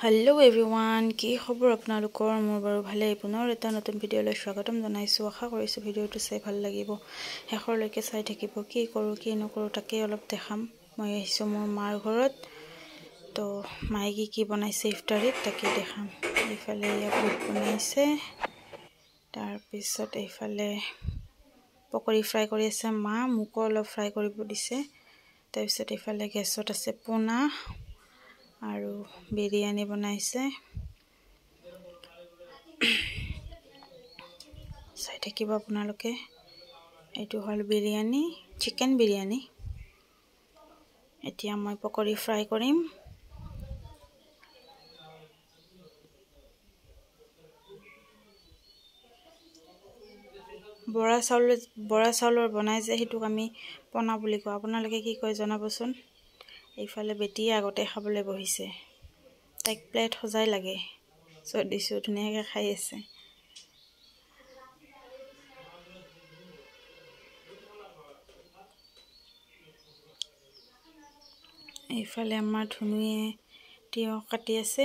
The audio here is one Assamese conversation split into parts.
हेलो एवरीवन की खबर आपनालोকৰ মোৰ বাৰু ভালে পুনৰ এটা নতুন ভিডিঅলৈ স্বাগতম জনাইছো আশা কৰিছো ভিডিঅটো চাই ভাল লাগিব হেখৰলৈকে চাই থাকিব কি কৰো কি নকৰো তাকে অলপ দেখাম মই আহিছো মোৰ মাৰ ঘৰত তো মাইকি কি বনাইছে ইফতাৰিত তাকে দেখাম ইফালে ইয়া বুট বনাইছে তাৰ পিছত এইফালে পকৰি ফ্ৰাই কৰি আছে মা মুকো অলপ ফ্ৰাই কৰিব দিছে তাৰ পিছত এইফালে গেছত আছে পোনা আৰু বিৰিয়ানি বনাইছে চাই থাকিব আপোনালোকে এটো হল বিৰিয়ানি চিকেন বিৰিয়ানি এতিয়া মই পকৰি ফ্ৰাই কৰিম বৰা চাউলৰ বনাই যে হেতুক আমি পনা বুলি কও আপোনালোকে কি কয় জনাবচোন এইফালে বেটি আগতে খাবলৈ বহিছে তাইক প্লেট সজাই লাগে দিছো ধুনীয়াকৈ খাই আছে এইফালে আমাৰ ধুনুয়ে তিয়হ কাটি আছে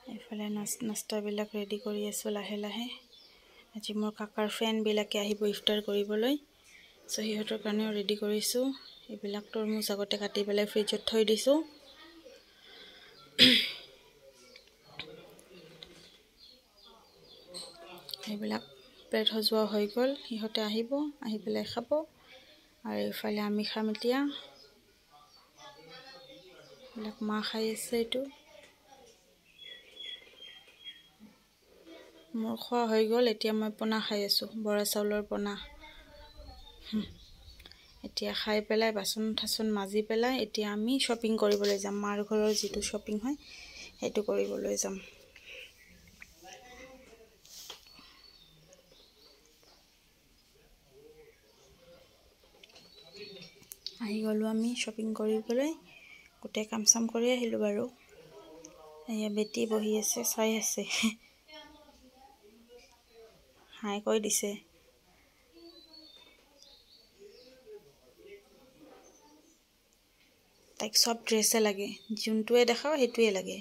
এইফালে নাস্তা বিলাক ৰেডি কৰি আছো লাহে লাহে আজি মোৰ কাকাৰ ফ্ৰেন্ড বিলাকে আহিব ইফতাৰ কৰিবলৈ সো হিহঁতৰ কাৰণেও ৰেডি কৰিছো এইবিলাক তৰমুজ আগতে কাটি পেলাই ফ্ৰিজত থৈ দিছো এইবিলাক প্লেট সজোৱা হৈ গল হিহঁতে আহিব আহি পেলাই খাব আৰু ইফালে আমি খাম এতিয়া এইবিলাক মা খাই আছে এটো মোৰ খোৱা হৈ গল এতিয়া মই পোনা খাই আছো বৰা চাউলৰ পোনা এতিয়া খাই পেলাই বাচন ঠাসন মাজি পেলাই এতিয়া আমি শপিং কৰিবলৈ যাম মাৰ ঘৰৰ যেটো শপিং হয় হেতু কৰিবলৈ যাম আহি গলো আমি শপিং কৰিবলৈ গোটে কাম সাম কৰি আহিলো বাৰু এয়া বেটি বহি আছে চাই আছে হাই কৈ দিছে তাইক সব ড্ৰেছে লাগে জুনটোৱে দেখাও হেতুৱে লাগে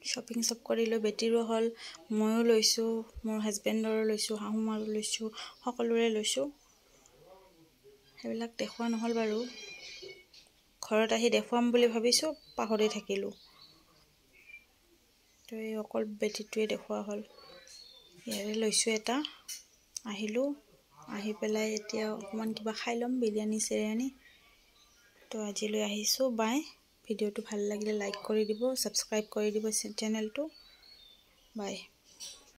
শপিং সব কৰিলো বেটিৰো হল ময়ো লৈছো মোৰ হাজবেণ্ডৰো লৈছো হাহুমাৰো লৈছো সকলোৰে লৈছো হেবিলাক দেখুৱা নহল বাৰু ঘৰত আহি দেখুৱাম বুলি ভাবিছো পাহৰি থাকিলো তো এই অকল বেটিটোৱে দেখুৱা হল ইয়াৰে লৈছো এটা আহিলো আহি পেলাই এতিয়া অকমান কিবা খাই লম বিৰিয়ানি চিৰিয়ানি তো আজিলৈ আহিছো বাই ভিডিওটো ভাল লাগিলে লাইক কৰি দিব সাবস্ক্ৰাইব কৰি দিব চেনেলটো বাই